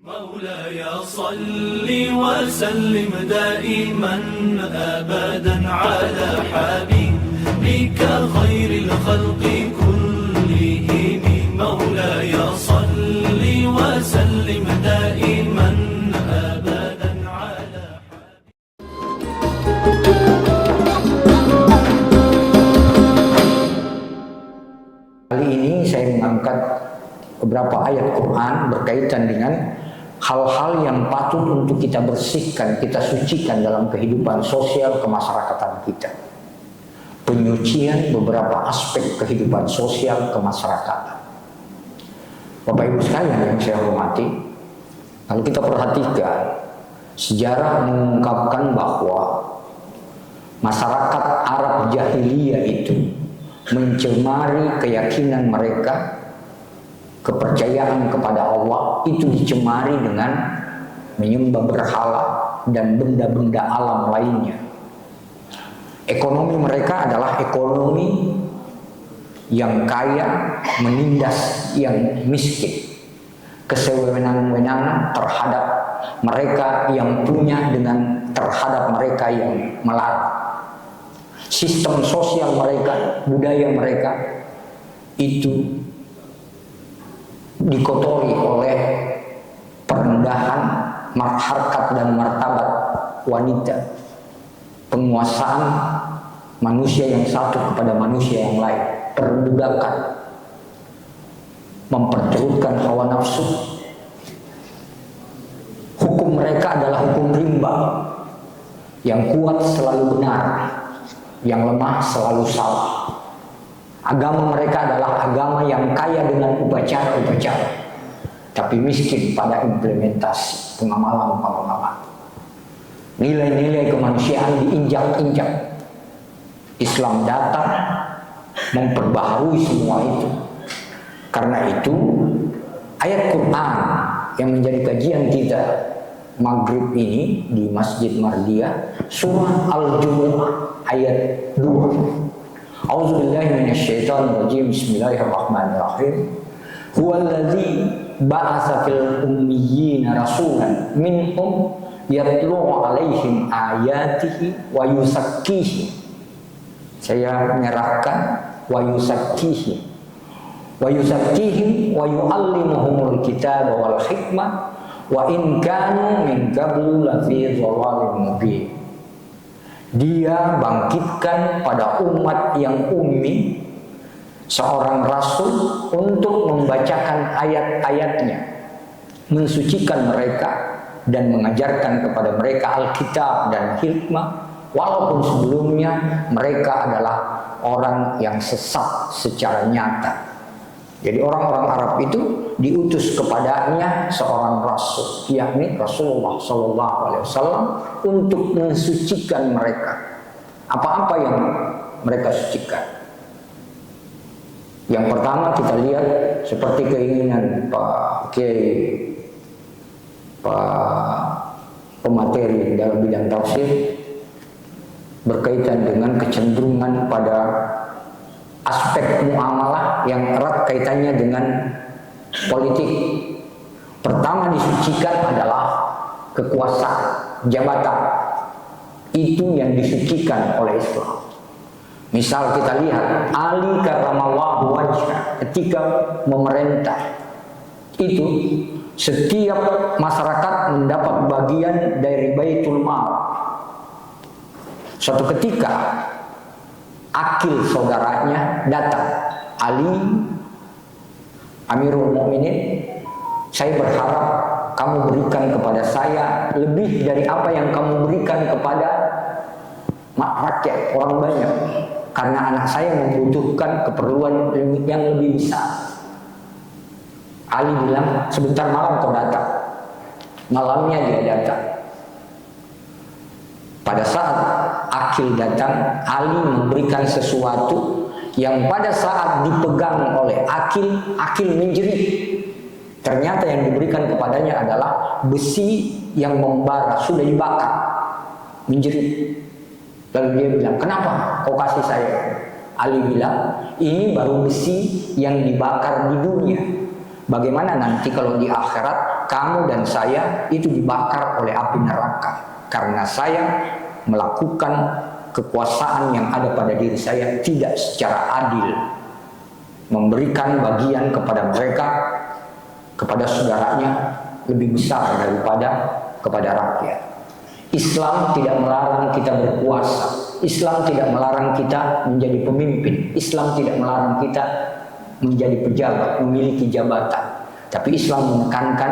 مولاي صل وسلم دائما أبدا على حبيبك خير الخلق كلهم مولاي صل وسلم دائما أبدا على Kali ini saya mengangkat beberapa ayat Quran berkaitan dengan hal-hal yang patut untuk kita bersihkan, kita sucikan dalam kehidupan sosial kemasyarakatan kita. Penyucian beberapa aspek kehidupan sosial kemasyarakatan. Bapak Ibu sekalian yang saya hormati, kalau kita perhatikan, sejarah mengungkapkan bahwa masyarakat Arab jahiliyah itu mencemari keyakinan mereka, kepercayaan kepada Allah itu dicemari dengan menyembah berhala dan benda-benda alam lainnya. Ekonomi mereka adalah ekonomi yang kaya menindas yang miskin, kesewenang-wenangan terhadap mereka yang punya dengan terhadap mereka yang melarang. Sistem sosial mereka, budaya mereka itu dikotori oleh perendahan harkat dan martabat wanita, penguasaan manusia yang satu kepada manusia yang lain, perbudakan, memperturutkan hawa nafsu. Hukum mereka adalah hukum rimba, yang kuat selalu benar, yang lemah selalu salah. Agama mereka adalah agama yang kaya dengan upacara-upacara, tapi miskin pada implementasi pengamalan-pengamalan. Nilai-nilai kemanusiaan diinjak-injak. Islam datang memperbaharui semua itu. Karena itu, ayat Quran yang menjadi kajian kita Maghrib ini di Masjid Mardiyah, surah Al-Jumu'ah ayat 2. A'udzubillahi minasyaitonirrajim. Bismillahirrahmanirrahim. Huwallazi ba'atsa fil ummiyina rasulan minhum yatlu 'alaihim ayatihi wa yuzakkihim. Saya menyerahkan wa yuzakkihim. Wa yuzakkihim wa yu'allimuhumul kitaba wal hikmah wa in kanu min qablu lafi dhalalin mubin. Dia bangkitkan pada umat yang ummi seorang rasul untuk membacakan ayat-ayatnya, mensucikan mereka dan mengajarkan kepada mereka Alkitab dan hikmah, walaupun sebelumnya mereka adalah orang yang sesat secara nyata. Jadi orang-orang Arab itu diutus kepadanya seorang rasul, yakni Rasulullah SAW, untuk mensucikan mereka. Apa-apa yang mereka sucikan. Yang pertama kita lihat seperti keinginan Pak pemateri dalam bidang tafsir berkaitan dengan kecenderungan pada aspek muamalah yang erat kaitannya dengan politik. Pertama disucikan adalah kekuasaan, jabatan. Itu yang disucikan oleh Islam. Misal kita lihat Ali karramallahu wajhah ketika memerintah, itu setiap masyarakat mendapat bagian dari Baitul Mal. Suatu ketika Akil saudaranya datang, Ali Amirul Mukminin, saya berharap kamu berikan kepada saya lebih dari apa yang kamu berikan kepada rakyat, orang banyak, karena anak saya membutuhkan keperluan yang lebih besar. Ali bilang, sebentar malam kau datang. Malamnya dia datang. Pada saat Akil datang, Ali memberikan sesuatu yang pada saat dipegang oleh Akil, Akil menjerit. Ternyata yang diberikan kepadanya adalah besi yang membara, sudah dibakar, menjerit. Lalu dia bilang, kenapa kau kasih saya? Ali bilang, ini baru besi yang dibakar di dunia. Bagaimana nanti kalau di akhirat kamu dan saya itu dibakar oleh api neraka karena saya melakukan kekuasaan yang ada pada diri saya tidak secara adil, memberikan bagian kepada mereka, kepada saudaranya lebih besar daripada kepada rakyat. Islam tidak melarang kita berkuasa, Islam tidak melarang kita menjadi pemimpin, Islam tidak melarang kita menjadi pejabat, memiliki jabatan. Tapi Islam menekankan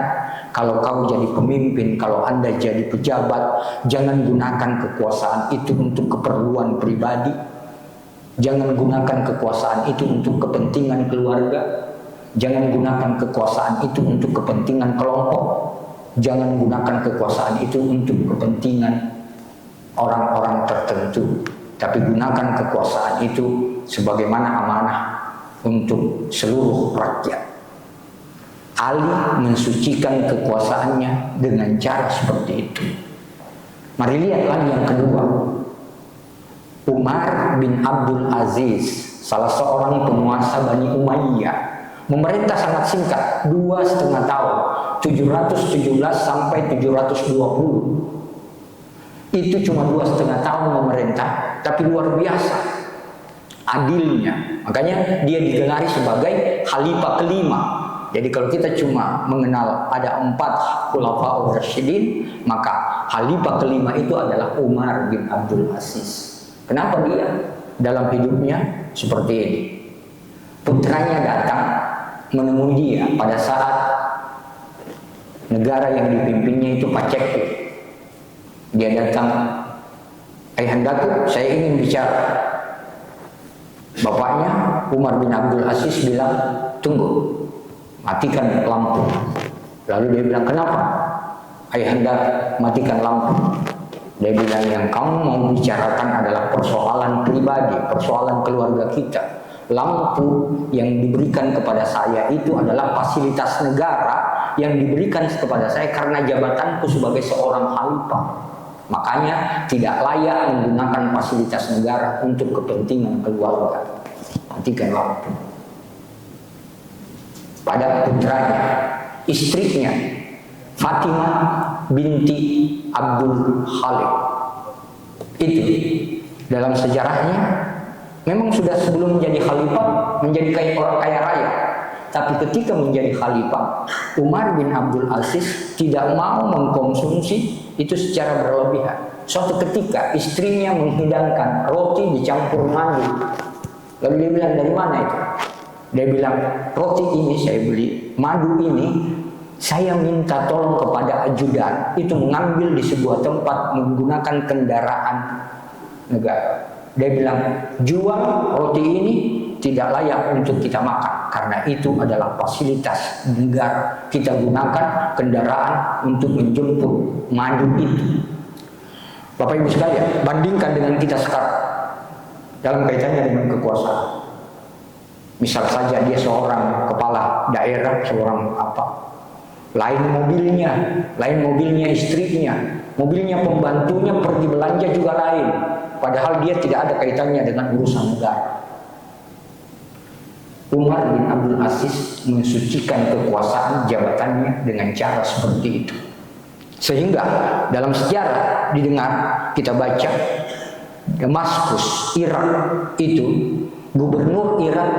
kalau kau jadi pemimpin, kalau Anda jadi pejabat, jangan gunakan kekuasaan itu untuk keperluan pribadi, jangan gunakan kekuasaan itu untuk kepentingan keluarga, jangan gunakan kekuasaan itu untuk kepentingan kelompok, jangan gunakan kekuasaan itu untuk kepentingan orang-orang tertentu, tapi gunakan kekuasaan itu sebagaimana amanah untuk seluruh rakyat. Ali mensucikan kekuasaannya dengan cara seperti itu. Mari lihat lagi yang kedua. Umar bin Abdul Aziz, salah seorang penguasa Bani Umayyah, memerintah sangat singkat, 2,5 tahun, 717 sampai 720. Itu cuma 2,5 tahun memerintah, tapi luar biasa adilnya. Makanya dia digelari sebagai Khalifah kelima. Jadi kalau kita cuma mengenal ada 4 Khulafaur Rasyidin, maka Khalifah kelima itu adalah Umar bin Abdul Aziz. Kenapa dia dalam hidupnya seperti ini? Putranya datang menemui dia pada saat negara yang dipimpinnya itu paceklik. Dia datang, ayahandaku, saya ingin bicara. Bapaknya Umar bin Abdul Aziz bilang, tunggu, matikan lampu. Lalu dia bilang, kenapa? Ayahanda matikan lampu. Dia bilang, yang kamu mau bicarakan adalah persoalan pribadi, persoalan keluarga kita. Lampu yang diberikan kepada saya itu adalah fasilitas negara yang diberikan kepada saya karena jabatanku sebagai seorang khalifah. Makanya tidak layak menggunakan fasilitas negara untuk kepentingan keluarga. Matikan lampu. Pada putranya, istrinya Fatimah binti Abdul Khalid. Itu dalam sejarahnya memang sudah sebelum menjadi khalifah menjadi kayak orang kaya raya. Tapi ketika menjadi khalifah, Umar bin Abdul Aziz tidak mau mengkonsumsi itu secara berlebihan. Suatu ketika istrinya menghidangkan roti dicampur madu. Lalu dia bilang, dari mana itu? Dia bilang, roti ini saya beli, madu ini saya minta tolong kepada ajudan itu mengambil di sebuah tempat menggunakan kendaraan negara. Dia bilang, jual roti ini tidak layak untuk kita makan karena itu adalah fasilitas negara. Kita gunakan kendaraan untuk menjemput madu itu. Bapak Ibu sekalian, bandingkan dengan kita sekarang dalam kaitannya dengan kekuasaan. Misal saja dia seorang kepala daerah, seorang apa, lain mobilnya istrinya, mobilnya pembantunya pergi belanja juga lain, padahal dia tidak ada kaitannya dengan urusan negara. Umar bin Abdul Aziz mensucikan kekuasaan jabatannya dengan cara seperti itu. Sehingga dalam sejarah didengar, kita baca Damaskus, Irak itu gubernur Irak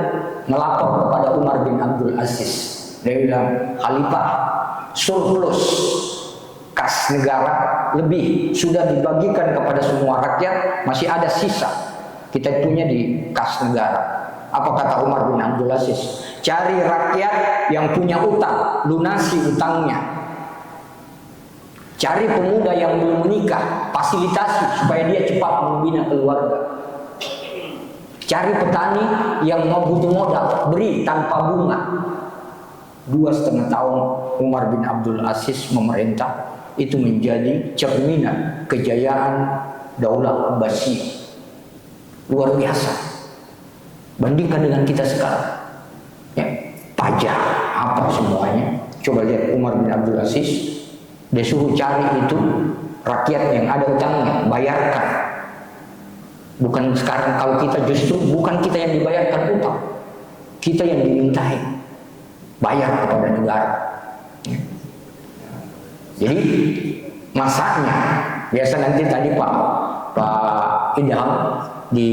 melapor kepada Umar bin Abdul Aziz. Dia bilang, Khalifah, surplus kas negara lebih sudah dibagikan kepada semua rakyat, masih ada sisa kita punya di kas negara. Apa kata Umar bin Abdul Aziz? Cari rakyat yang punya utang, lunasi utangnya. Cari pemuda yang belum menikah, fasilitasi supaya dia cepat membina keluarga. Cari petani yang mau butuh modal, beri tanpa bunga. 2,5 tahun Umar bin Abdul Aziz memerintah, itu menjadi cerminan kejayaan Daulah Abbasiyah. Luar biasa. Bandingkan dengan kita sekarang, ya, pajak apa semuanya. Coba lihat Umar bin Abdul Aziz, dia suruh cari itu rakyat yang ada utangnya, bayarkan. Bukan sekarang kalau kita justru bukan kita yang dibayarkan utang, kita yang dimintai. bayar kepada negara. Jadi masanya biasa nanti tadi Pak Idham di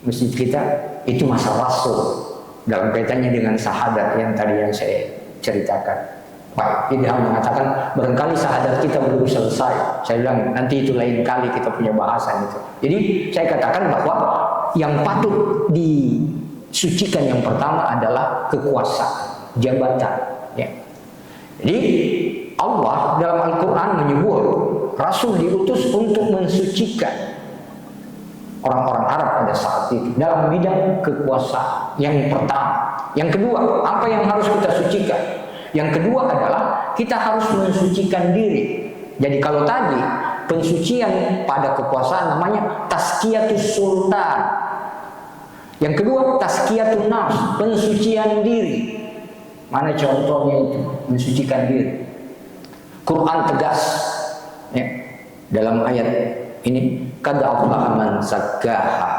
masjid kita itu masa rasul dalam kaitannya dengan syahadat yang tadi yang saya ceritakan. Pak Idham mengatakan barangkali syahadat kita belum selesai. Saya bilang nanti itu lain kali kita punya bahasan itu. Jadi saya katakan bahwa yang patut disucikan yang pertama adalah kekuasaan, jabatan. Ya. Jadi Allah dalam Al-Quran menyebut Rasul diutus untuk mensucikan orang-orang Arab pada saat itu dalam bidang kekuasaan yang pertama. Yang kedua, apa yang harus kita sucikan? Yang kedua adalah kita harus mensucikan diri. Jadi kalau tadi pensucian pada kekuasaan namanya tazkiyatus sultan. Yang kedua tazkiyatun nafs, pensucian diri. Mana contohnya itu? Mensucikan diri. Quran tegas ya, dalam ayat ini, qad aflaha man zakkaha,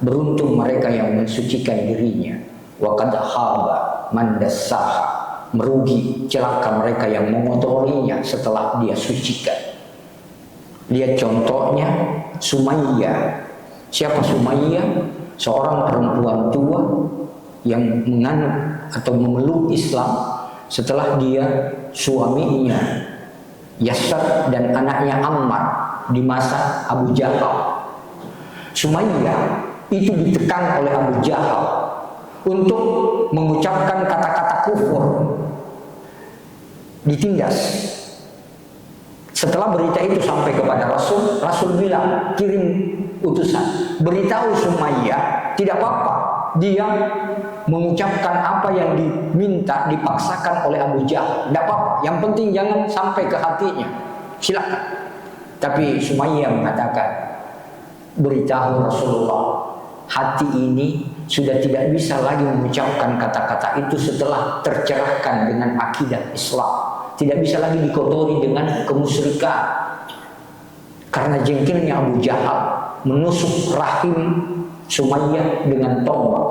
beruntung mereka yang mensucikan dirinya, wa qad khaba man dassaha, merugi celaka mereka yang mengotorinya setelah dia sucikan. Lihat contohnya Sumayyah. Siapa Sumayyah? Seorang perempuan tua yang menganut atau memeluk Islam setelah dia suaminya Yasar dan anaknya Ammar di masa Abu Jahal. Sumayyah itu ditekan oleh Abu Jahal untuk mengucapkan kata-kata kufur, ditindas. Setelah berita itu sampai kepada Rasul, Rasul bilang, kirim utusan, beritahu Sumayyah tidak apa-apa dia mengucapkan apa yang diminta, dipaksakan oleh Abu Jahal, tidak apa-apa, yang penting jangan sampai ke hatinya, silakan. Tapi Sumayyah mengatakan, beritahu Rasulullah, hati ini sudah tidak bisa lagi mengucapkan kata-kata itu setelah tercerahkan dengan akidah Islam, tidak bisa lagi dikotori dengan kemusyrikan. Karena jengkelnya Abu Jahal menusuk rahim Sumayyah dengan tombak.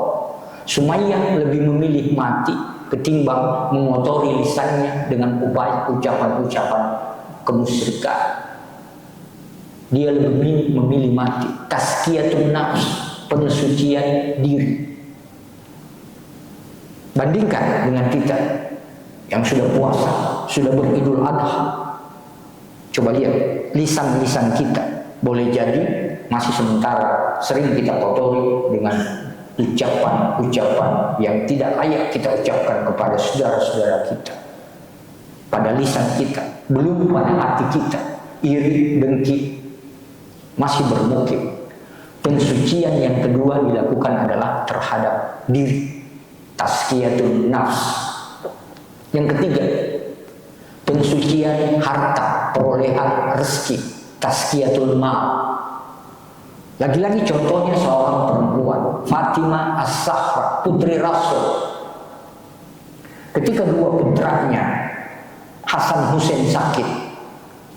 Sumayyah lebih memilih mati ketimbang mengotori lisannya dengan ucapan-ucapan kemusyrikan. Dia lebih memilih mati. Tazkiyatun nafs, pensucian diri. Bandingkan dengan kita yang sudah puasa, sudah beridul adha. Coba lihat lisan-lisan kita, boleh jadi masih sementara sering kita kotori dengan ucapan-ucapan yang tidak layak kita ucapkan kepada saudara-saudara kita. Pada lisan kita, belum pada hati kita, iri, dengki masih bermukim. Pensucian yang kedua dilakukan adalah terhadap diri, tazkiyatun nafs. Yang ketiga, pensucian harta, perolehan rezeki, tazkiyatul mal. Lagi-lagi contohnya seorang perempuan, Fatimah As-Zahra, putri Rasul. Ketika dua putranya Hasan Hussein sakit,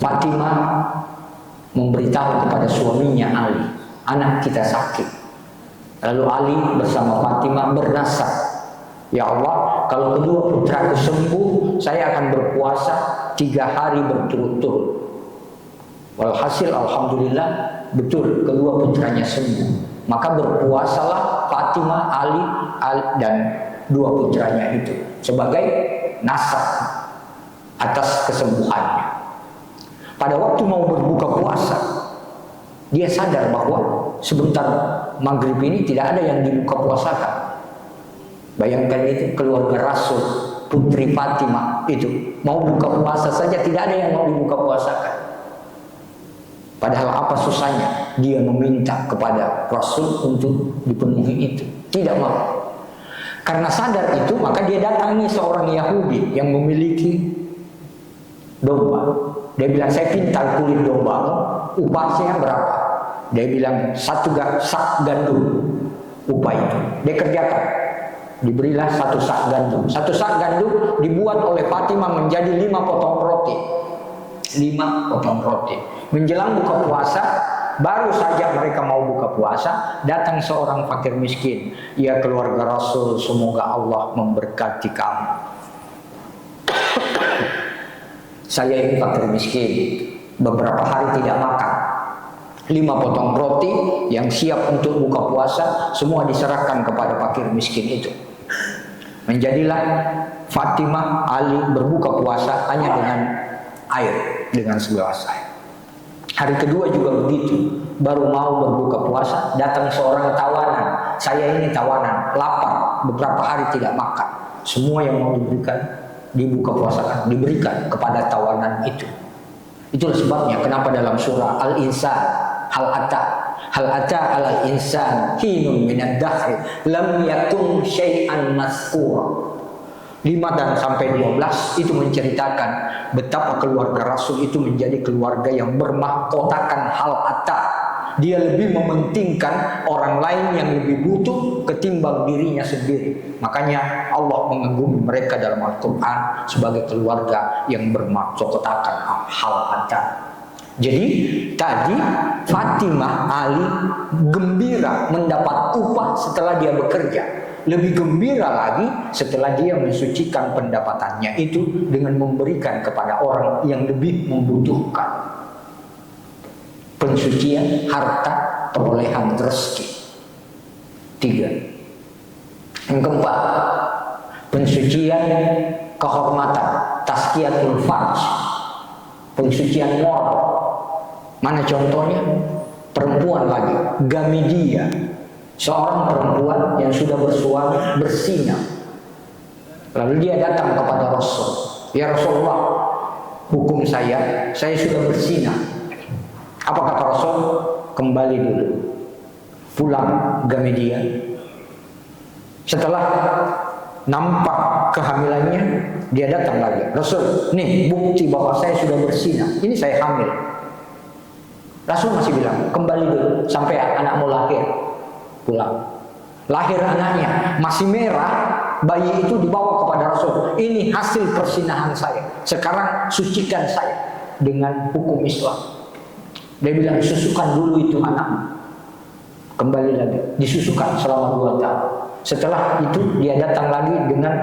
Fatimah memberitahu kepada suaminya Ali, anak kita sakit. Lalu Ali bersama Fatimah bernasar, ya Allah, kalau kedua putraku sembuh, saya akan berpuasa 3 hari berturut-turut. Walhasil alhamdulillah betul kedua putranya sembuh. Maka berpuasalah Fatimah, Ali dan dua putranya itu sebagai nasab atas kesembuhannya. Pada waktu mau berbuka puasa, dia sadar bahwa sebentar maghrib ini tidak ada yang dibuka puasakan. Bayangkan itu, keluarga Rasul, putri Fatimah itu mau buka puasa saja tidak ada yang mau dibuka puasakan. Padahal apa susahnya dia meminta kepada Rasul untuk dipenuhi itu, tidak mau. Karena sadar itu, maka dia datangi seorang Yahudi yang memiliki domba. Dia bilang, saya pintar kulit dombamu, upahnya berapa? Dia bilang 1 sak gandum upah itu. Dia kerjakan, diberilah 1 sak gandum. 1 sak gandum dibuat oleh Fatimah menjadi 5 potong roti. 5 potong roti. Menjelang buka puasa, baru saja mereka mau buka puasa, datang seorang fakir miskin. Ya keluarga Rasul, semoga Allah memberkati kamu. Saya ini fakir miskin, beberapa hari tidak makan. 5 potong roti yang siap untuk buka puasa, semua diserahkan kepada fakir miskin itu. Menjadilah Fatimah Ali berbuka puasa hanya dengan air, dengan segelas air. Hari kedua juga begitu, baru mau berbuka puasa, datang seorang tawanan. Saya ini tawanan, lapar, beberapa hari tidak makan. Semua yang mau diberikan, dibuka puasakan, diberikan kepada tawanan itu. Itulah sebabnya kenapa dalam surah Al-Insan, hal ata alal insan hinun minad dahri lam yakun syai'an mazkura. 5 dan sampai 12 itu menceritakan betapa keluarga Rasul itu menjadi keluarga yang bermahkotakan hal ata. Dia lebih mementingkan orang lain yang lebih butuh ketimbang dirinya sendiri. Makanya Allah mengagumi mereka dalam Al-Quran sebagai keluarga yang bermahkotakan hal ata. Jadi tadi Fatimah Ali gembira mendapat upah setelah dia bekerja. Lebih gembira lagi setelah dia mensucikan pendapatannya itu dengan memberikan kepada orang yang lebih membutuhkan. Pensucian harta, perolehan rezeki. 3. Yang keempat, pensucian kehormatan, tazkiyatul farj, pensucian moral. Mana contohnya? Perempuan lagi, Gamidia. Seorang perempuan yang sudah bersuami berzina. Lalu dia datang kepada Rasul. Ya Rasulullah, hukum saya sudah berzina. Apa kata Rasul? Kembali dulu. Pulang Gamidia. Setelah nampak kehamilannya, dia datang lagi. Rasul, nih bukti bahwa saya sudah berzina. Ini saya hamil. Rasul masih bilang, kembali dulu sampai anakmu lahir. Pulang. Lahir anaknya masih merah, bayi itu dibawa kepada Rasul. Ini hasil persinahan saya. Sekarang sucikan saya dengan hukum Islam. Dia bilang susukan dulu itu anakmu. Kembali lagi disusukan selama 2 tahun. Setelah itu dia datang lagi dengan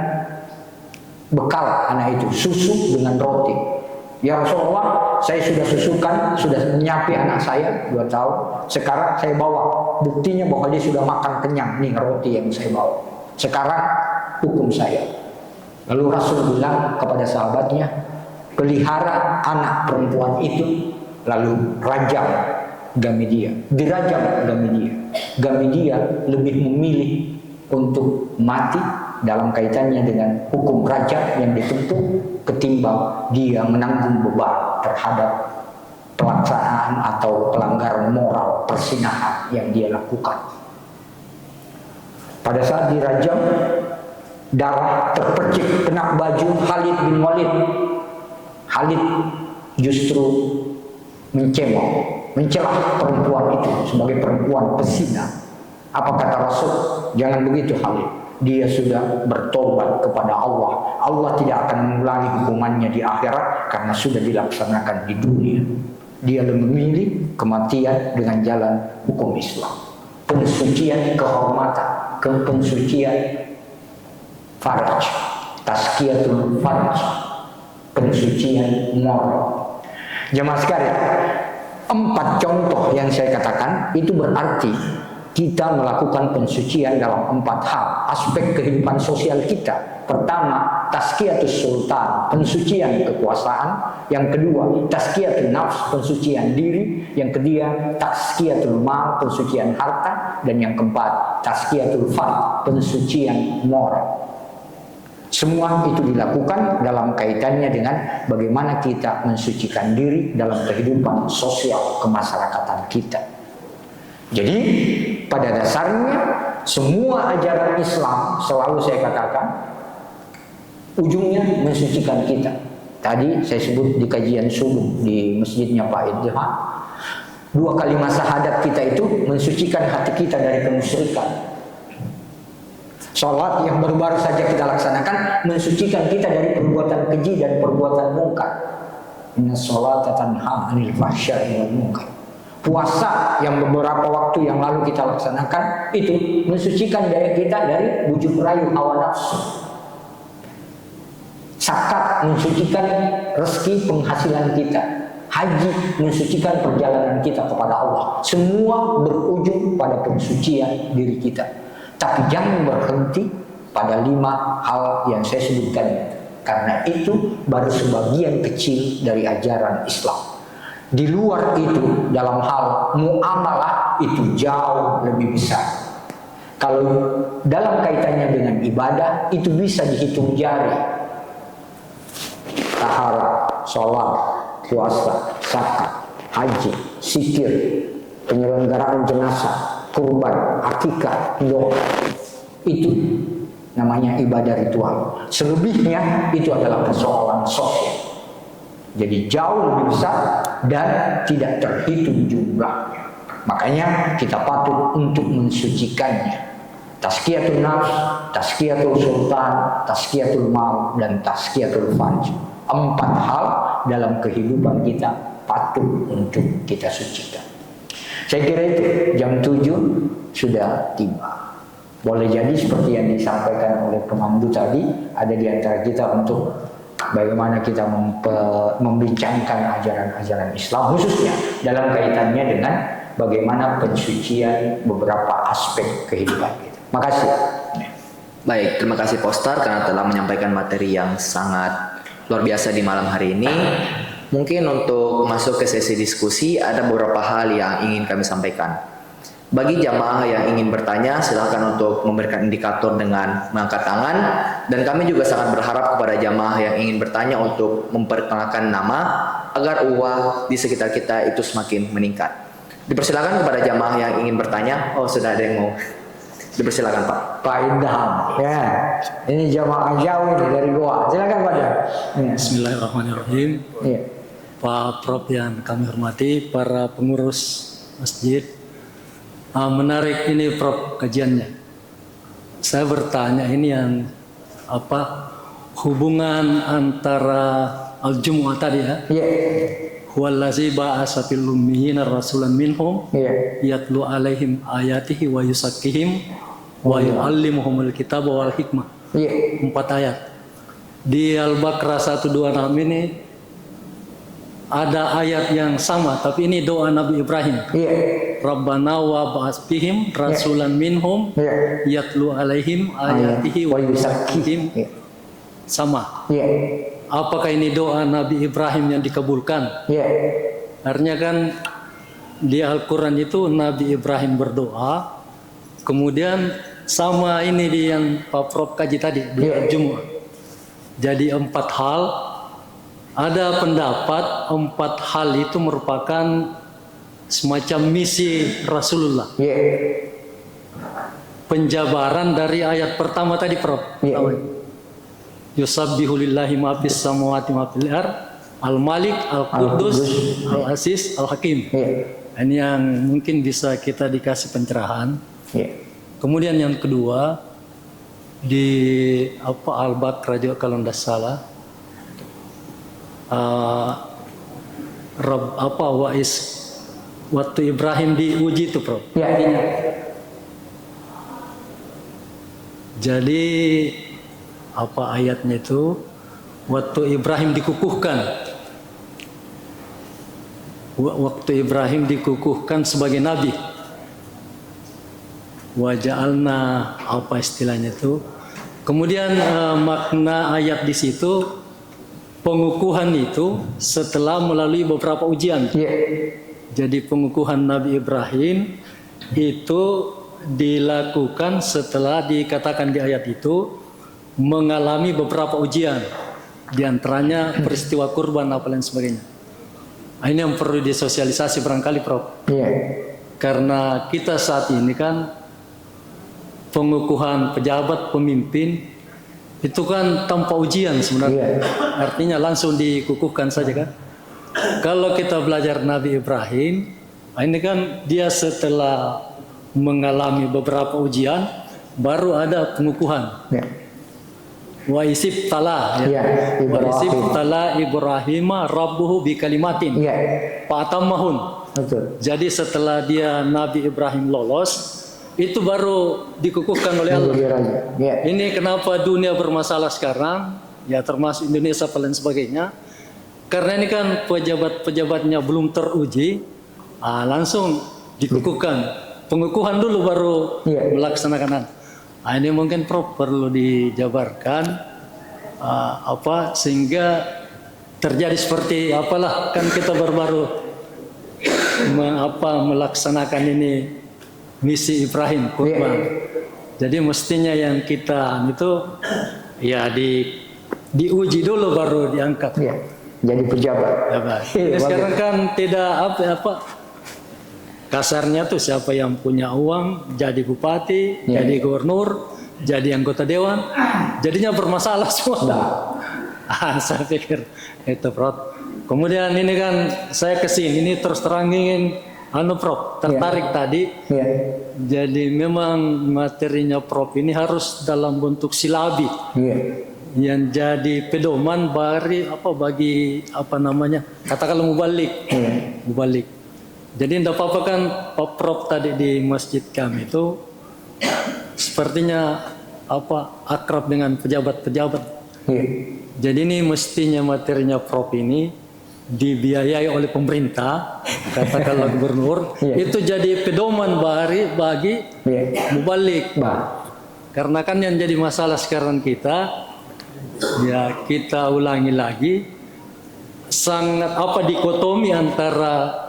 bekal anak itu, susu dengan roti. Ya Rasulullah, saya sudah susukan, sudah menyapi anak saya 2 tahun. Sekarang saya bawa buktinya bahwa dia sudah makan kenyang. Nih roti yang saya bawa. Sekarang hukum saya. Lalu Rasul bilang kepada sahabatnya, pelihara anak perempuan itu, lalu rajam Gamidia. Dirajam Gamidia. Gamidia lebih memilih untuk mati dalam kaitannya dengan hukum rajam yang ditempuh ketimbang dia menanggung beban terhadap pelaksanaan atau pelanggaran moral persinahan yang dia lakukan. Pada saat dirajam, darah terpercik kena baju Khalid bin Walid. Khalid justru mencela perempuan itu sebagai perempuan pezina. Apa kata Rasul? Jangan begitu Khalid. Dia sudah bertobat kepada Allah. Allah tidak akan mengulangi hukumannya di akhirat karena sudah dilaksanakan di dunia. Dia memilih kematian dengan jalan hukum Islam. Pensucian kehormatan, pensucian faraj, tazkiyatul faraj, pensucian moral. Jemaah sekalian, 4 contoh yang saya katakan itu berarti kita melakukan pensucian dalam 4 hal aspek kehidupan sosial kita. Pertama, tazkiyatus sultan, pensucian kekuasaan. Yang kedua, tazkiyatul nafs, pensucian diri. Yang ketiga, tazkiyatul mal, pensucian harta. Dan yang keempat, tazkiyatul fard, pensucian moral. Semua itu dilakukan dalam kaitannya dengan bagaimana kita mensucikan diri dalam kehidupan sosial kemasyarakatan kita. Jadi pada dasarnya semua ajaran Islam, selalu saya katakan, ujungnya mensucikan kita. Tadi saya sebut di kajian subuh di masjidnya Pak Idha, 2 kalimat syahadat kita itu mensucikan hati kita dari kemusyrikan. Salat yang baru-baru saja kita laksanakan mensucikan kita dari perbuatan keji dan perbuatan mungkar. Inna sholata tanha 'anil fahsya'i wal munkar. Puasa yang beberapa waktu yang lalu kita laksanakan itu mensucikan diri kita dari bujuk rayu hawa nafsu. Zakat mensucikan rezeki penghasilan kita. Haji mensucikan perjalanan kita kepada Allah. Semua berujung pada pensucian diri kita. Tapi jangan berhenti pada 5 hal yang saya sebutkan. Karena itu baru sebagian kecil dari ajaran Islam. Di luar itu, dalam hal muamalah itu jauh lebih besar. Kalau dalam kaitannya dengan ibadah, itu bisa dihitung jari. Taharah, sholat, puasa, zakat, haji, zikir, penyelenggaraan jenazah, kurban, akikah, doa. Itu namanya ibadah ritual. Selebihnya itu adalah persoalan sosial. Jadi jauh lebih besar dan tidak terhitung jumlahnya. Makanya kita patut untuk mensucikannya. Tazkiyatun nafs, tazkiyatul sultan, tazkiyatul mal, dan tazkiyatul farj. 4 hal dalam kehidupan kita patut untuk kita sucikan. Saya kira itu jam 7 sudah tiba. Boleh jadi seperti yang disampaikan oleh pemandu tadi, ada di antara kita untuk bagaimana kita membincangkan ajaran-ajaran Islam, khususnya dalam kaitannya dengan bagaimana pensucian beberapa aspek kehidupan kita. Makasih. Baik, terima kasih Pak Ustadz karena telah menyampaikan materi yang sangat luar biasa di malam hari ini. Mungkin untuk masuk ke sesi diskusi ada beberapa hal yang ingin kami sampaikan. Bagi jamaah yang ingin bertanya, silakan untuk memberikan indikator dengan mengangkat tangan. Dan kami juga sangat berharap kepada jamaah yang ingin bertanya untuk memperkenalkan nama agar uang di sekitar kita itu semakin meningkat. Dipersilakan kepada jamaah yang ingin bertanya. Oh, sudah ada yang mau. Dipersilakan Pak. Pak Indham, ya. Ini jamaah jauh ini dari Goa. Silakan Pak. Ya. Bismillahirrahmanirrahim. Ya. Pak Prof yang kami hormati, para pengurus masjid. Menarik ini Prof kajiannya. Saya bertanya ini yang hubungan antara al-jumu'ah tadi ya. Iya. Huwallazi ba'atsa fil ummiyina rasulan minhum yatlu alaihim ayatihi wa yuzakkihim wa yu'allimuhumul kitaba wal hikmah. Iya. 4 ayat. Di Al-Baqarah 126 ini ada ayat yang sama, tapi ini doa Nabi Ibrahim. Iya. Rabbana wa ba'ats bihim rasulan minhum yatlu alaihim ayatihi wa yuzakkihim. Sama. Iya. Apakah ini doa Nabi Ibrahim yang dikabulkan? Iya. Artinya kan di Al-Quran itu Nabi Ibrahim berdoa, kemudian sama ini di yang Pak Prof kaji tadi di Al-Jumu'ah. Jadi 4 hal. Ada pendapat 4 hal itu merupakan semacam misi Rasulullah. Penjabaran dari ayat pertama tadi Prof. Yusabbihu lillahi ma fis samawati ma fil ardh al-Malik, al-Quddus, al-Aziz, al-Hakim. Ini yang mungkin bisa kita dikasih pencerahan. Kemudian yang kedua di Al-Baqarah juga kalau tidak salah. Waktu Ibrahim diuji itu Prof. Jadi ayatnya itu waktu Ibrahim dikukuhkan. Waktu Ibrahim dikukuhkan sebagai nabi. Wa ja'alna istilahnya itu. Kemudian makna ayat di situ pengukuhan itu setelah melalui beberapa ujian. Jadi pengukuhan Nabi Ibrahim itu dilakukan setelah dikatakan di ayat itu mengalami beberapa ujian, di antaranya peristiwa kurban apa lain sebagainya. Ini yang perlu disosialisasi barangkali Prof. Karena kita saat ini kan pengukuhan pejabat pemimpin itu kan tanpa ujian sebenarnya. Artinya langsung dikukuhkan saja kan. Kalau kita belajar Nabi Ibrahim, ini kan dia setelah mengalami beberapa ujian baru ada pengukuhan. wa isibtala Iya, wa Ibrahim. isibtala Ibrahim rabbuhu bi kalimatin Iya, fatammahun. betul. Jadi setelah dia Nabi Ibrahim lolos, itu baru dikukuhkan oleh Allah. Menjadi raja. Iya. Ini kenapa dunia bermasalah sekarang, ya termasuk Indonesia dan lain sebagainya. Karena ini kan pejabat-pejabatnya belum teruji, langsung dikukuhkan. Pengukuhan dulu baru Iya. melaksanakan. Ini mungkin Prof perlu dijabarkan sehingga terjadi seperti apalah, kan kita baru-baru melaksanakan ini misi Ibrahim kurban. Jadi mestinya yang kita itu ya diuji dulu baru diangkat. Iya. Jadi pejabat. Ya, Pak. Ini sekarang kan tidak apa kasarnya tuh siapa yang punya uang jadi bupati, jadi gubernur, jadi anggota dewan, jadinya bermasalah semua. Saya pikir itu Prof. Kemudian ini kan saya kesini ini terus terang ingin Prof tertarik tadi. Iya. Jadi memang materinya Prof ini harus dalam bentuk silabi. Iya. Yang jadi pedoman bagi katakanlah mubalik. Mubalik. Jadi tidak apa-apa kan Pak Prof tadi di masjid kami itu sepertinya akrab dengan pejabat-pejabat. Iya. Jadi ini mestinya materinya Prof ini dibiayai oleh pemerintah, katakanlah gubernur, itu jadi pedoman bagi mubalik. Karena kan yang jadi masalah sekarang kita, ya kita ulangi lagi, sangat dikotomi antara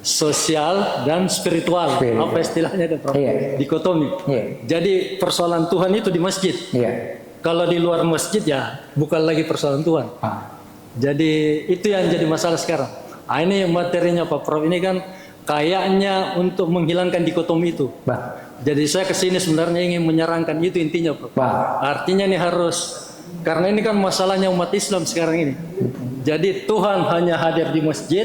sosial dan spiritual. Apa istilahnya itu, Prof? Dikotomi. Jadi persoalan Tuhan itu di masjid. Kalau di luar masjid ya bukan lagi persoalan Tuhan. Jadi itu yang jadi masalah sekarang. Ini materinya Pak Prof ini kan kayaknya untuk menghilangkan dikotomi itu. Jadi saya kesini sebenarnya ingin menyerangkan itu intinya, Prof. Artinya ini harus, karena ini kan masalahnya umat Islam sekarang ini. Jadi Tuhan hanya hadir di masjid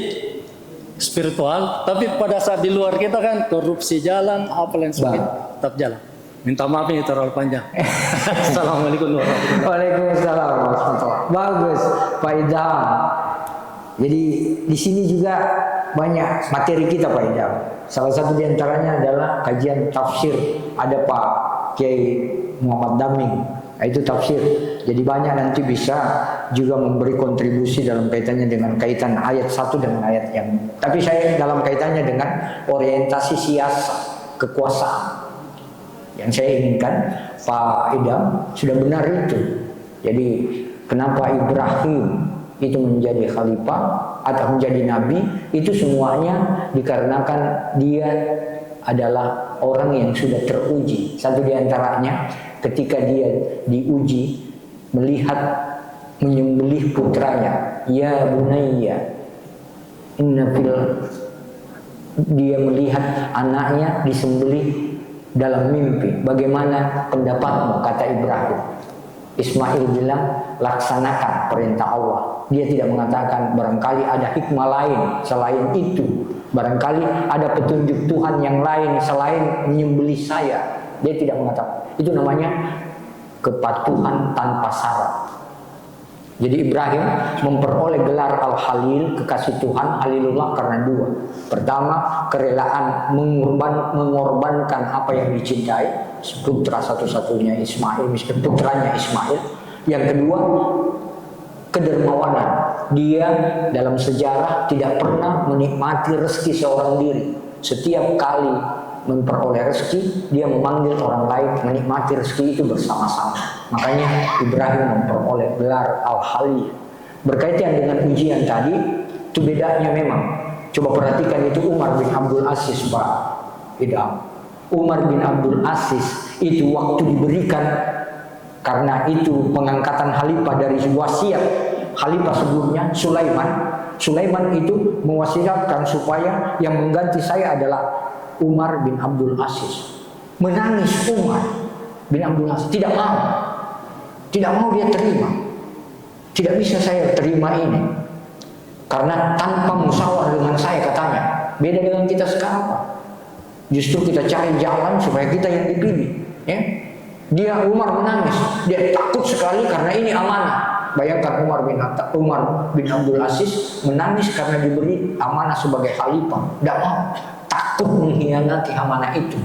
spiritual, tapi pada saat di luar kita kan korupsi jalan, apa lain sebagainya tetap jalan. Minta maaf ini terlalu panjang. Assalamualaikum warahmatullahi wabarakatuh. Waalaikumsalam warahmatullahi wabarakatuh. Bagus, Pak Idham. Jadi di sini juga banyak materi kita, Pak Idham. Salah satu di antaranya adalah kajian tafsir. Ada Pak Kiai Muhammad Daming. Itu tafsir. Jadi banyak nanti bisa juga memberi kontribusi dalam kaitannya dengan kaitan ayat satu dengan ayat yang. Tapi saya dalam kaitannya dengan orientasi siasat kekuasaan. Yang saya inginkan Pak Idham sudah benar itu. Jadi kenapa Ibrahim itu menjadi khalifah atau menjadi nabi, itu semuanya dikarenakan dia adalah orang yang sudah teruji. Satu di antaranya ketika dia diuji melihat menyembelih putranya, ya bunayya inna fil, dia melihat anaknya disembelih dalam mimpi. Bagaimana pendapatmu, kata Ibrahim. Ismail bilang, laksanakan perintah Allah. Dia tidak mengatakan barangkali ada hikmah lain selain itu, barangkali ada petunjuk Tuhan yang lain selain menyembelih saya. Dia tidak mengatakan. Itu namanya kepatuhan tanpa syarat. Jadi Ibrahim memperoleh gelar Al-Halil, kekasih Tuhan, Halilullah karena dua. Pertama, kerelaan mengorbankan apa yang dicintai, putra satu-satunya Ismail, putranya Ismail. Yang kedua, kedermawanan. Dia dalam sejarah tidak pernah menikmati rezeki seorang diri. Setiap kali memperoleh rezeki, dia memanggil orang lain menikmati rezeki itu bersama-sama. Makanya Ibrahim memperoleh gelar Al-Halil. Berkaitan dengan ujian tadi, itu bedanya memang. Coba perhatikan itu Umar bin Abdul Aziz, Pak Idham. Umar bin Abdul Aziz itu waktu diberikan, karena itu pengangkatan khalifah dari wasiat khalifah sebelumnya Sulaiman itu mewasiatkan supaya yang mengganti saya adalah Umar bin Abdul Aziz. Menangis Umar bin Abdul Aziz, tidak mau dia terima. Tidak bisa saya terima ini, karena tanpa musyawarah dengan saya, katanya. Beda dengan kita sekarang, Pak. Justru kita cari jalan supaya kita yang dipilih, ya. Dia Umar menangis, dia takut sekali karena ini amanah. Bayangkan Umar bin Abdul Aziz menangis karena diberi amanah sebagai khalifah. Tidak mau, takut mengkhianati amanah itu.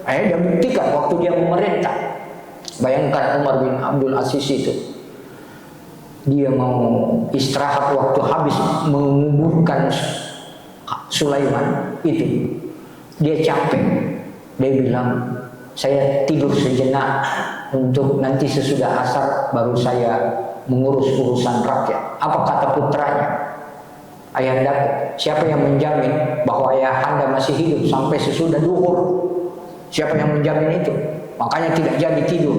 Dia buktikan waktu dia memerintah. Bayangkan Umar bin Abdul Aziz itu, dia mau istirahat waktu habis menguburkan Sulaiman itu, dia capek. Dia bilang, saya tidur sejenak untuk nanti sesudah asar baru saya mengurus urusan rakyat. Apa kata putranya? Ayahandaku, siapa yang menjamin bahwa ayahanda masih hidup sampai sesudah duhur? Siapa yang menjamin itu? Makanya tidak jadi tidur,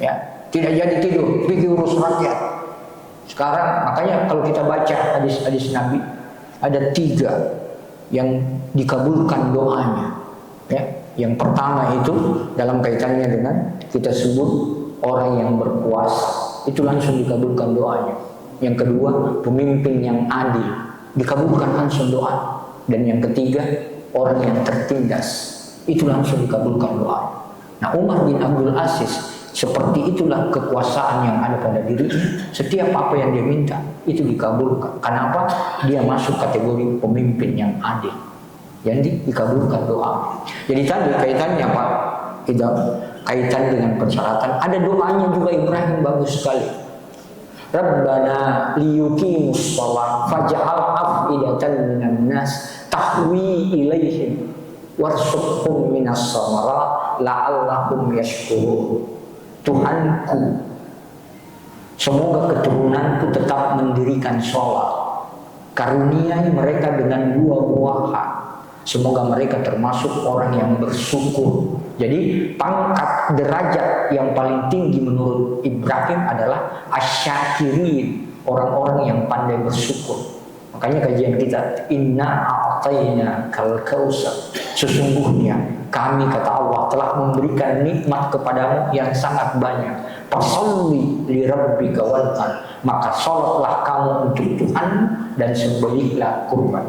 ya, tidak jadi tidur, pergi urus rakyat. Sekarang makanya kalau kita baca hadis-hadis Nabi, ada 3 yang dikabulkan doanya, ya. Yang pertama itu dalam kaitannya dengan kita sebut orang yang berkuasa, itu langsung dikabulkan doanya. Yang kedua, pemimpin yang adil, dikabulkan langsung doa. Dan yang ketiga, orang yang tertindas, itu langsung dikabulkan doa. Nah, Umar bin Abdul Aziz seperti itulah kekuasaan yang ada pada dirinya. Setiap apa yang dia minta itu dikabulkan. Kenapa? Dia masuk kategori pemimpin yang adil. Jadi dikabulkan doa. Jadi tadi kaitannya Pak Idam, kaitan dengan persyaratan. Ada doanya juga Ibrahim bagus sekali. Rabbana liyuqimus shalah faj'al af'idatan minan nas tahwi ilaihim warzuqhum minas samarat la'allahum yashkurun. Tuhanku, semoga keturunanku tetap mendirikan sholat, karuniai mereka dengan buah-buahan. Semoga mereka termasuk orang yang bersyukur. Jadi pangkat derajat yang paling tinggi menurut Ibrahim adalah asyakirin, orang-orang yang pandai bersyukur. Makanya kajian kita, inna a'tayna kal kausar, sesungguhnya kami, kata Allah, telah memberikan nikmat kepadamu yang sangat banyak. Fasalli li rabbika wanhar, maka sholatlah kamu untuk Tuhan dan sembelihlah kurban.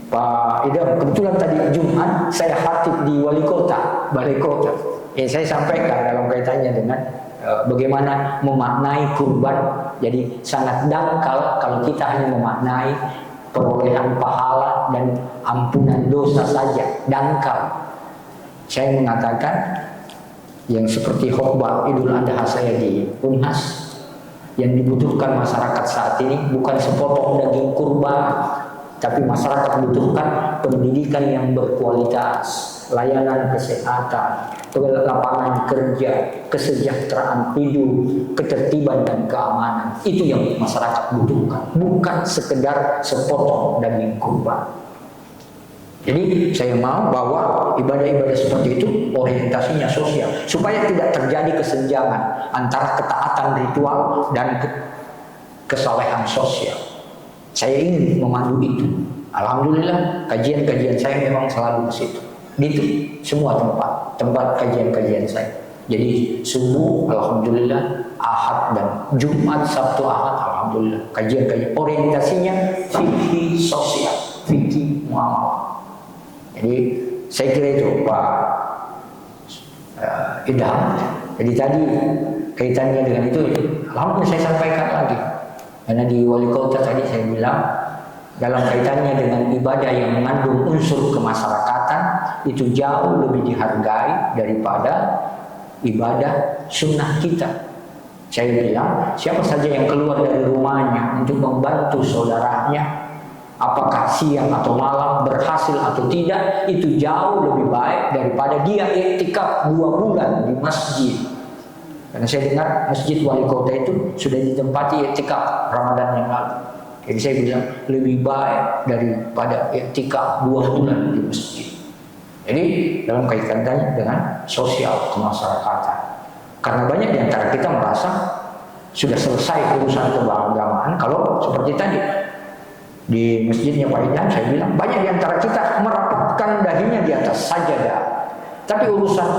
Pak Idam, kebetulan tadi Jumat saya khatib di balai kota. Saya sampaikan dalam kaitannya dengan bagaimana memaknai kurban. Jadi sangat dangkal kalau kita hanya memaknai perolehan pahala dan ampunan dosa saja, dangkal. Saya mengatakan yang seperti khotbah Idul Adha saya di Unhas, yang dibutuhkan masyarakat saat ini bukan sepotong daging kurban, tapi masyarakat membutuhkan pendidikan yang berkualitas, layanan kesehatan, lapangan kerja, kesejahteraan hidup, ketertiban dan keamanan. Itu yang masyarakat butuhkan, bukan sekedar sepotong daging kurban. Jadi saya mau bahwa ibadah-ibadah seperti itu orientasinya sosial, supaya tidak terjadi kesenjangan antara ketaatan ritual dan kesalehan sosial. Saya ingin memandu itu. Alhamdulillah kajian-kajian saya memang selalu ke situ. Di semua tempat kajian-kajian saya. Jadi subuh alhamdulillah, Ahad dan Jumat, Sabtu, Ahad alhamdulillah kajian-kajian orientasinya fikih sosial, fikih muamalah. Jadi saya kira itu Pak Idham. Jadi tadi kaitannya dengan itu, alhamdulillah saya sampaikan lagi. Karena di wali kota tadi saya bilang dalam kaitannya dengan ibadah yang mengandung unsur kemasyarakatan itu jauh lebih dihargai daripada ibadah sunnah kita. Saya bilang siapa saja yang keluar dari rumahnya untuk membantu saudaranya, apakah siang atau malam, berhasil atau tidak, itu jauh lebih baik daripada dia iktikaf 2 bulan di masjid. Karena saya dengar masjid wali kota itu sudah ditempati iktikaf Ramadan yang lalu. Jadi saya bilang lebih baik daripada iktikaf 2 bulan di masjid. Jadi dalam kaitannya dengan sosial kemasyarakatan. Karena banyak di antara kita merasa sudah selesai urusan keberagamaan kalau seperti tadi di masjidnya Pak Idham saya bilang banyak di antara kita merapatkan dahinya di atas sajadah. Tapi urusan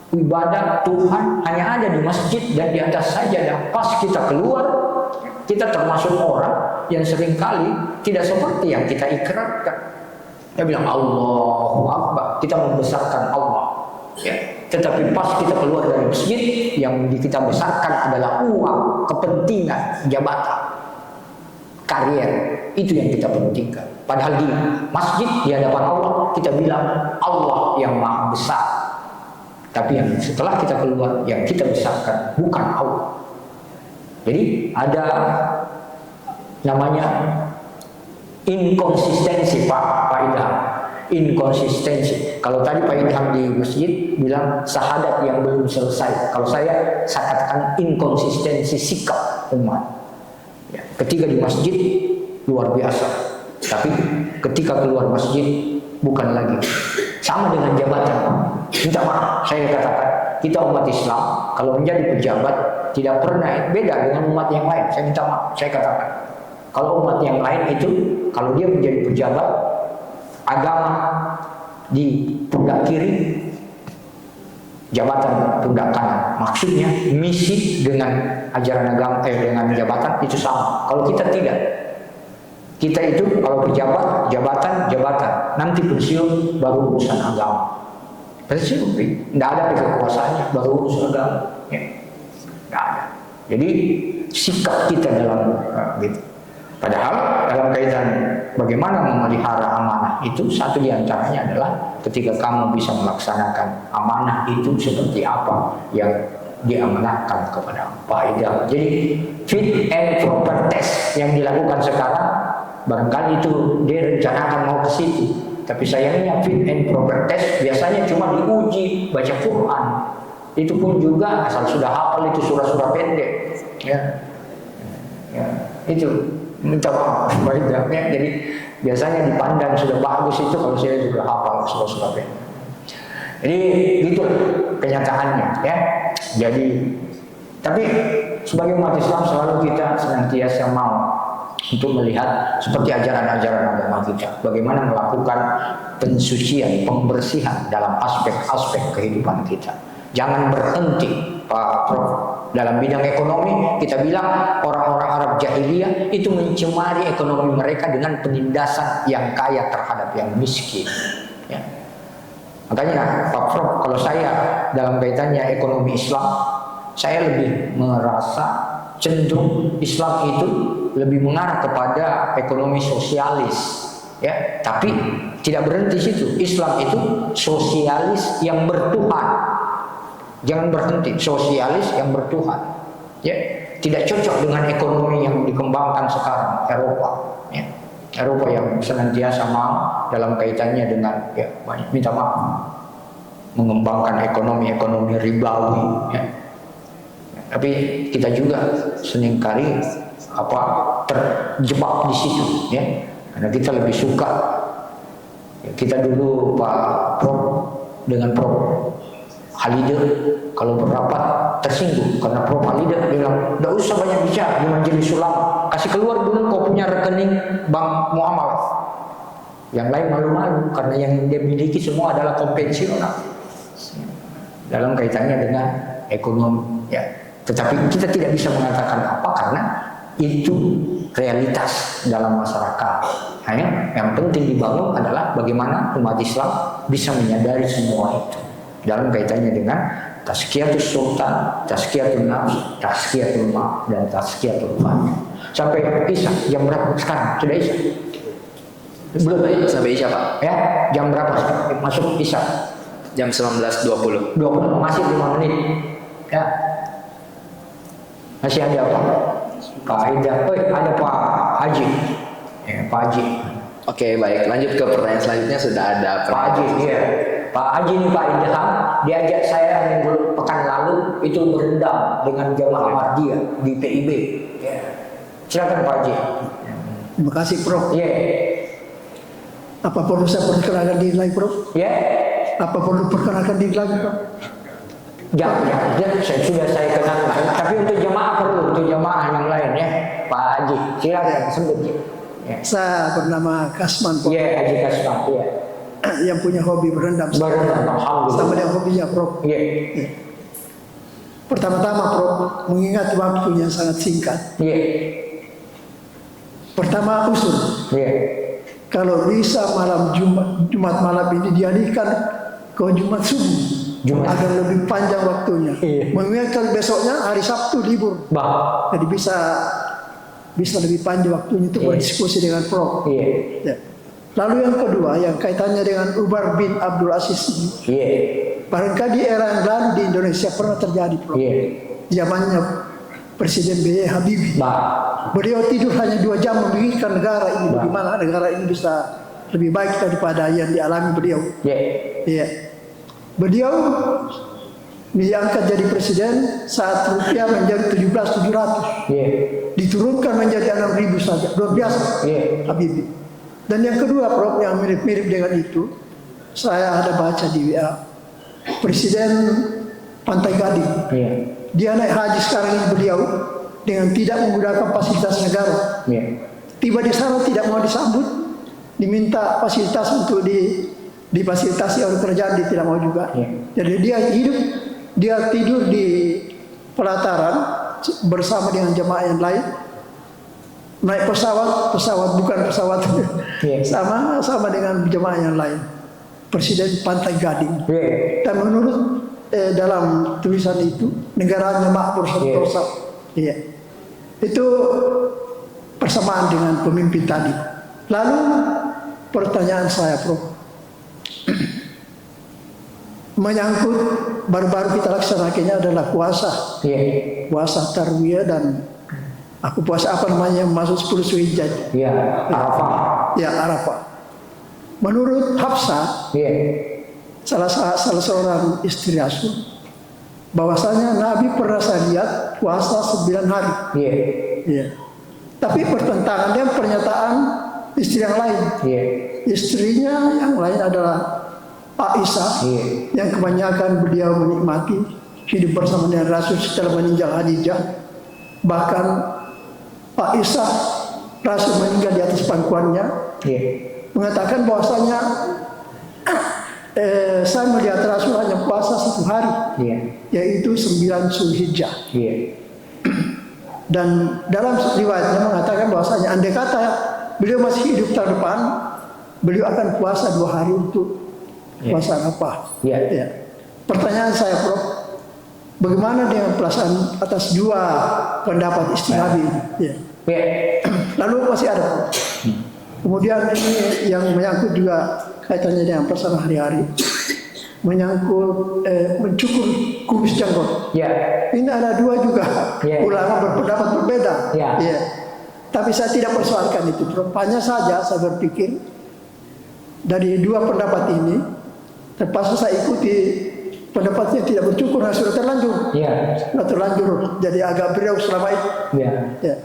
ibadah Tuhan hanya ada di masjid dan di atas sajadah. Pas kita keluar, kita termasuk orang yang seringkali tidak seperti yang kita ikrarkan. Dia bilang Allahu Akbar, kita membesarkan Allah. Ya. Tetapi pas kita keluar dari masjid, yang kita besarkan adalah uang, kepentingan, jabatan, karier. Itu yang kita pentingkan. Padahal di masjid, di hadapan Allah, kita bilang Allah yang maha besar. Tapi yang setelah kita keluar, yang kita besarkan bukan Allah. Jadi ada namanya inkonsistensi Pak Idham. Inkonsistensi. Kalau tadi Pak Idham di masjid bilang syahadat yang belum selesai. Kalau saya katakan inkonsistensi sikap umat. Ya, ketika di masjid luar biasa, tapi ketika keluar masjid bukan lagi. Sama dengan jabatan. Minta maaf, saya katakan kita umat Islam kalau menjadi pejabat tidak pernah beda dengan umat yang lain. Saya minta maaf, saya katakan kalau umat yang lain itu kalau dia menjadi pejabat agama di pundak kiri, jabatan pundak kanan. Maksudnya misi dengan ajaran agama dengan jabatan itu sama. Kalau kita tidak, kita itu kalau pejabat jabatan, nanti pensiun baru urusan agama. Pensiun, tidak ada kekuasaannya baru urusan agama. Ya, tidak ada. Jadi sikap kita dalam gitu. Padahal dalam kaitan bagaimana memelihara amanah itu satu diantaranya adalah ketika kamu bisa melaksanakan amanah itu seperti apa yang diamanahkan kepada Pak Idham. Jadi fit and proper test yang dilakukan sekarang barangkali itu dia rencanakan mau ke situ, tapi sayangnya fit and proper test biasanya cuma diuji baca Quran. Itu pun juga asal sudah hafal itu surah-surah pendek, ya itu. Minta maaf ya. Jadi biasanya dipandang sudah bagus itu kalau saya juga hafal surah-surah pendek. Jadi gitu kenyataannya ya. Jadi tapi sebagai umat Islam selalu kita senantiasa mau untuk melihat seperti ajaran-ajaran agama kita, bagaimana melakukan pensucian, pembersihan dalam aspek-aspek kehidupan kita. Jangan berhenti Pak Prof. Dalam bidang ekonomi kita bilang orang-orang Arab jahiliyah itu mencemari ekonomi mereka dengan penindasan yang kaya terhadap yang miskin. Ya. Makanya Pak Prof, kalau saya dalam kaitannya ekonomi Islam, saya lebih merasa cenderung Islam itu lebih mengarah kepada ekonomi sosialis. Ya, tapi tidak berhenti situ. Islam itu sosialis yang bertuhan. Jangan berhenti sosialis yang bertuhan. Ya, tidak cocok dengan ekonomi yang dikembangkan sekarang Eropa. Ya. Eropa yang senantiasa mau dalam kaitannya dengan banyak minta maaf mengembangkan ekonomi ribawi. Ya. Tapi kita juga seringkali terjebak di situ. Ya. Karena kita lebih suka. Ya, kita dulu Pak Prof dengan Prof Halide kalau berapat tersinggung karena Prof Halide bilang tidak usah banyak bicara di majelis ulama, kasih keluar dulu kau punya rekening bank muamalah. Yang lain malu-malu karena yang dia miliki semua adalah konvensional dalam kaitannya dengan ekonomi. Ya, tetapi kita tidak bisa mengatakan apa karena itu realitas dalam masyarakat. Hanya yang penting dibangun adalah bagaimana umat Islam bisa menyadari semua itu dalam kaitannya dengan tazkiyatus sultan, tazkiyatul nafs, tazkiyatul ma' dan tazkiyatul fahmi. Sampai Isya jam berapa sekarang? Sudah Isya? Belum sampai Isya Pak. Ya, jam berapa sekarang? Masuk Isya? Jam 19.20. 20, masih 5 menit. Ya. Masih ada apa? Pak Idham, ada Pak Haji. Ya, Pak Haji. Oke, baik. Lanjut ke pertanyaan selanjutnya. Sudah ada Pak Haji, iya. Pak Haji ini Pak Idham diajak saya minggu pekan lalu itu berendam dengan jamaah Ahmadiyah di PIB. Ya. Silakan Pak Haji. Terima kasih Prof. Ya. Apa perlu saya perkenalkan diri lagi Prof? Ya. Apa perlu perkenalkan diri lagi Prof? Jangan, sudah saya kenalkan. Tapi untuk jamaah perlu, untuk jamaah yang lain ya. Pak Haji, silakan sebut. Ya. Saya bernama Kasman Prof. Ya, Haji Kasman. Ya. Yang punya hobi berendam. Alhamdulillah. Sama dengan hobinya Prof. Ya. Pertama-tama Prof, mengingat waktu yang sangat singkat. Ya. Pertama usul. Ya. Kalau bisa malam Jumat malam ini dialihkan ke Jumat subuh. Jumat. agar lebih panjang waktunya. Iya. Mengingatkan besoknya hari Sabtu libur, Bah. jadi bisa lebih panjang waktunya untuk Iya. berdiskusi dengan Prof. Iya. Ya. Lalu yang kedua yang kaitannya dengan Umar bin Abdul Aziz ini, Iya. barangkali era yang lalu di Indonesia pernah terjadi, Prof. Iya. Zamannya Presiden B.J. Habibie. Bah. Beliau tidur hanya 2 jam memikirkan negara ini, Bah. bagaimana negara ini bisa lebih baik daripada yang dialami beliau. Iya. Iya. Beliau diangkat jadi presiden saat rupiah menjadi 17.700. Iya. Diturunkan menjadi 6.000 saja. Luar biasa. Iya. Habibie. Dan yang kedua, Prof, yang mirip-mirip dengan itu, saya ada baca di WA. Presiden Pantai Gading. Iya. Dia naik haji sekarang ini beliau dengan tidak menggunakan fasilitas negara. Iya. Tiba di sana tidak mau disambut, diminta fasilitas untuk difasilitasi oleh kerajaan, dia tidak mau juga. Iya. Jadi dia tidur di pelataran bersama dengan jemaah yang lain. Naik pesawat bukan pesawat, Iya. sama dengan jemaah yang lain. Presiden Pantai Gading. Iya. Dan menurut dalam tulisan itu negaranya makmur sentosa. Iya. Itu persamaan dengan pemimpin tadi. Lalu pertanyaan saya, Prof, menyangkut baru-baru kita laksanakannya adalah puasa. Iya. Puasa Tarwiyah dan aku puasa apa namanya masuk 10 Zulhijjah. Iya. Arafah. Ya, Arafah. Menurut Hafsah, Iya. salah seorang istri Rasul, bahwasanya Nabi pernah saya lihat puasa 9 hari. Iya. Ya. Tapi pertentangan dengan pernyataan istri yang lain. Iya. Istrinya yang lain adalah Aisyah, Iya. yang kebanyakan beliau menikmati hidup bersama dengan Rasul setelah meninggal Khadijah. Bahkan Aisyah, Rasul meninggal di atas pangkuannya, Iya. mengatakan bahwasanya saya melihat Rasul hanya puasa 1 hari, Iya. yaitu 9 Zulhijjah. Iya. Dan dalam riwayatnya mengatakan bahwasanya andai kata beliau masih hidup tahun depan, beliau akan puasa 2 hari untuk puasa apa? Iya. Ya. Pertanyaan saya, Prof, bagaimana dengan pelaksanaan atas 2 pendapat istihabi ini? Ya. Iya. Lalu masih ada, Prof. Kemudian ini yang menyangkut juga kaitannya dengan persoalan hari-hari, menyangkut mencukur kumis jenggot. Iya. Ini ada 2 juga Yeah. ulama berpendapat berbeda. Yeah. Yeah. Tapi saya tidak persoalkan itu. Hanya saja saya berpikir dari 2 pendapat ini, terpaksa saya ikuti pendapatnya tidak bercukur, sudah terlanjur. Iya. Sudah terlanjur. Jadi agak beliau selama itu. Iya. Ya.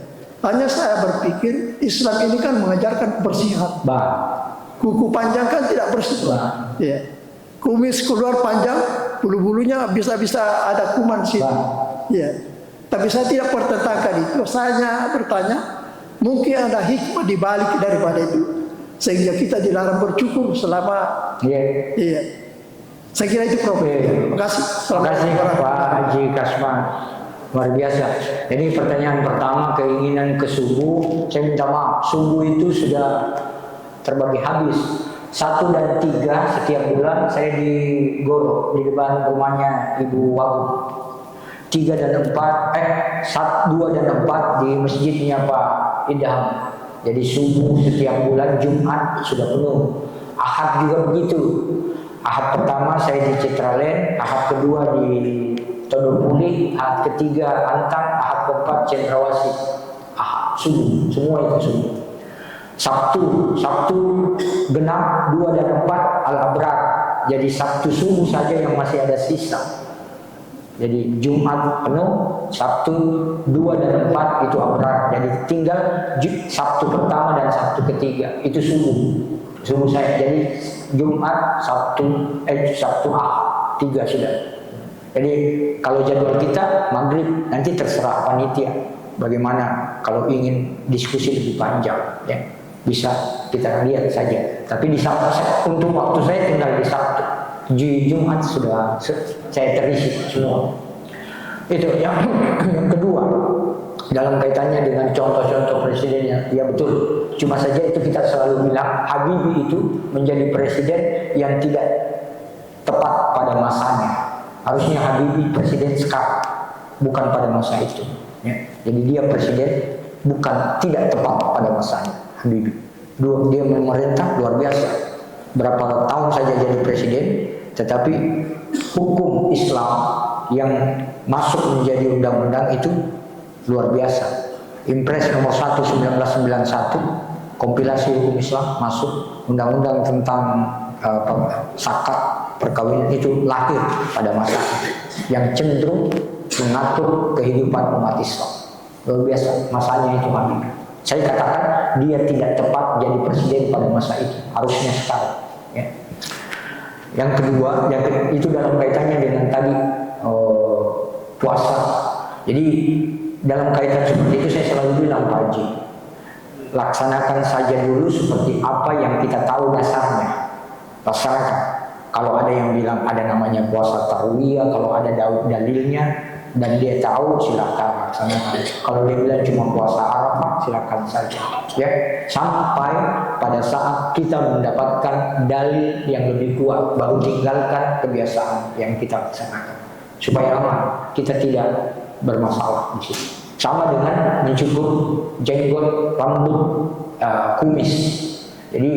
Hanya saya berpikir Islam ini kan mengajarkan kebersihan. Bah. Kuku panjang kan tidak bersih. Bah. Ya. Kumis keluar panjang, bulu-bulunya bisa ada kuman situ. Bah. Ya. Tapi saya tidak pertentangkan itu. Saya hanya bertanya, mungkin ada hikmah di balik daripada itu, sehingga kita dilarang bercukur selama. Iya. Iya. Saya kira itu, Prof. Terima kasih. Terima kasih Pak Haji Kasman. Luar biasa. Jadi pertanyaan pertama, keinginan ke subuh. Saya minta maaf, subuh itu sudah terbagi habis. 1 dan 3 setiap bulan saya di Goro, di depan rumahnya Ibu Wagub. 3 dan 4, 2 dan 4 di masjidnya Pak Idham. Jadi subuh setiap bulan Jumat sudah penuh. Ahad juga begitu. Ahad pertama saya di Citraland, Ahad kedua di Todopuli, Ahad ketiga Antak, Ahad keempat Cendrawasih. Ahad subuh, semua itu subuh. Sabtu genap 2 dan 4 Al-Abrar. Jadi Sabtu subuh saja yang masih ada sisa. Jadi Jumat penuh, Sabtu 2 dan 4 itu Abrar. Jadi tinggal Sabtu pertama dan Sabtu ketiga itu subuh saya. Jadi Jumat, Sabtu Ahad 3 sudah. Jadi kalau jadwal kita maghrib, nanti terserah panitia bagaimana kalau ingin diskusi lebih panjang, ya bisa kita lihat saja. Tapi di Sabtu, untuk waktu saya tinggal di Sabtu. Di Jumat sudah saya terisi semua. Itu yang kedua, dalam kaitannya dengan contoh-contoh presidennya, ya betul. Cuma saja itu kita selalu bilang Habibie itu menjadi presiden yang tidak tepat pada masanya. Harusnya Habibie presiden sekarang, bukan pada masa itu. Ya. Jadi dia presiden bukan, tidak tepat pada masanya Habibie. Dia memerintah luar biasa. Berapa tahun saja jadi presiden, tetapi hukum Islam yang masuk menjadi undang-undang itu luar biasa. Impres nomor 1 1991, kompilasi hukum Islam masuk, undang-undang tentang zakat perkawinan itu lahir pada masa yang cenderung mengatur kehidupan umat Islam. Luar biasa masanya itu Habibie. Saya katakan dia tidak tepat jadi presiden pada masa itu, harusnya sekarang. Ya. Yang kedua, itu dalam kaitannya dengan tadi puasa. Jadi dalam kaitan seperti itu saya selalu bilang Pak Haji, laksanakan saja dulu seperti apa yang kita tahu dasarnya. Laksanakan. Kalau ada yang bilang ada namanya puasa tarwiyah, kalau ada dalilnya dan dia tahu, silakan laksanakan. Kalau dia bilang cuma puasa Arafah, silakan saja. Ya, sampai pada saat kita mendapatkan dalil yang lebih kuat, baru tinggalkan kebiasaan yang kita laksanakan. Supaya aman, kita tidak bermasalah di situ. Sama dengan mencukur jenggot, rambut, kumis. Jadi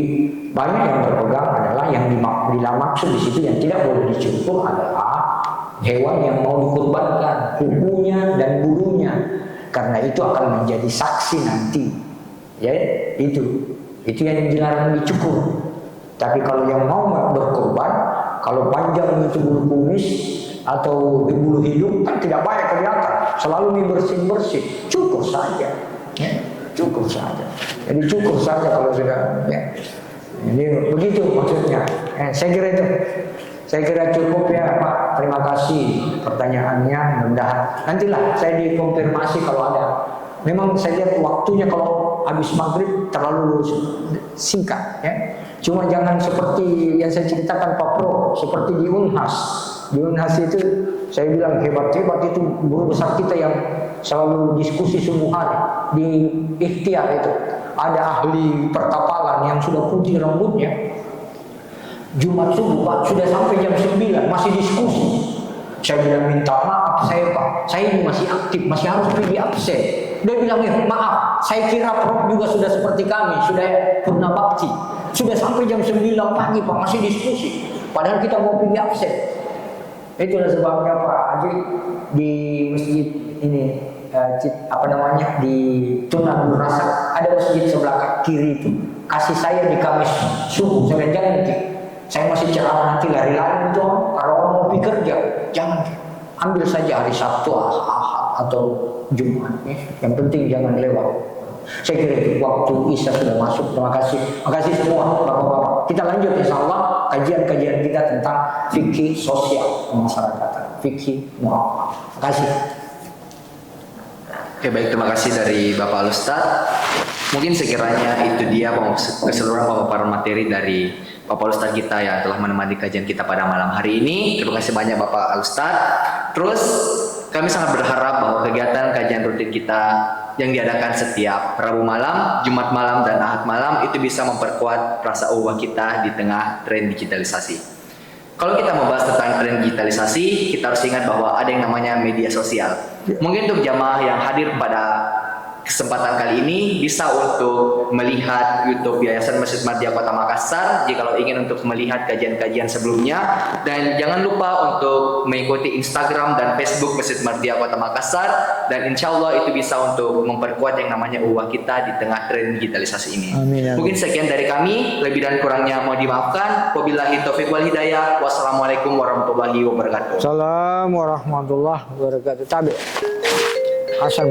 banyak yang berpegang adalah yang dimaksud di situ yang tidak boleh dicukur adalah hewan yang mau dikurbankan, kukunya dan bulunya, karena itu akan menjadi saksi nanti. Ya, itu yang dilarang dicukur. Tapi kalau yang mau berkorban, kalau panjang itu bulu kumis atau bulu hidung kan tidak banyak kelihatan, selalu bersih, cukur saja. Ya, cukur saja. Jadi cukur saja kalau sudah. Ya. Ini begitu maksudnya. Saya kira itu. Saya kira cukup ya Pak. Terima kasih pertanyaannya. Mudah-mudahan nantilah saya dikonfirmasi kalau ada. Memang saya lihat waktunya kalau habis maghrib terlalu singkat. Ya. Cuma jangan seperti yang saya ceritakan Pak Pro, seperti di Unhas. Di Unhas itu saya bilang hebat-hebat itu guru besar kita yang selalu diskusi sungguh hari di ikhtiar itu. Ada ahli perkapalan yang sudah putih rambutnya. Jumat subuh Pak, sudah sampai jam 9 masih diskusi. Saya bilang minta maaf saya Pak, saya ini masih aktif, masih harus pergi absen. Dia bilang maaf, saya kira Prof juga sudah seperti kami, sudah purna bakti. Sudah sampai jam 9 pagi Pak, masih diskusi. Padahal kita mau pergi absen. Itulah sebabnya Pak Haji di masjid ini di Tunan Rasa ada masjid sebelah kiri itu. Kasih saya di Kamis subuh, saya jangan saya masih ceramah nanti lari-lari itu. Kalau orang mau pergi kerja, jangan ambil saja hari Sabtu, Ahad atau Jumat. Yang penting jangan lewat. Saya kira itu waktu Isya sudah masuk. Terima kasih semua Bapak-bapak. Kita lanjut insyaallah kajian-kajian kita tentang fikih sosial kemasyarakatan, fikih muamalah. Terima kasih. Oke, baik, terima kasih dari Bapak Ustadz. Mungkin sekiranya itu dia keseluruhan pemaparan materi dari Bapak Ustadz kita yang telah menemani kajian kita pada malam hari ini. Terima kasih banyak Bapak Ustadz. Terus kami sangat berharap bahwa kegiatan kajian rutin kita yang diadakan setiap Rabu malam, Jumat malam, dan Ahad malam itu bisa memperkuat rasa ukhuwah kita di tengah tren digitalisasi. Kalau kita membahas tentang tren digitalisasi, kita harus ingat bahwa ada yang namanya media sosial. Mungkin untuk jamaah yang hadir pada kesempatan kali ini bisa untuk melihat YouTube Yayasan Masjid Mardiyah Kota Makassar jika ingin untuk melihat kajian-kajian sebelumnya, dan jangan lupa untuk mengikuti Instagram dan Facebook Masjid Mardiyah Kota Makassar, dan insya Allah itu bisa untuk memperkuat yang namanya ukhuwah kita di tengah tren digitalisasi ini. Amin, amin. Mungkin sekian dari kami, lebih dan kurangnya mohon dimaafkan. Wabillahi taufiq wal hidayah. Wassalamualaikum warahmatullahi wabarakatuh. Assalamualaikum warahmatullahi wabarakatuh. Tabi. Hasan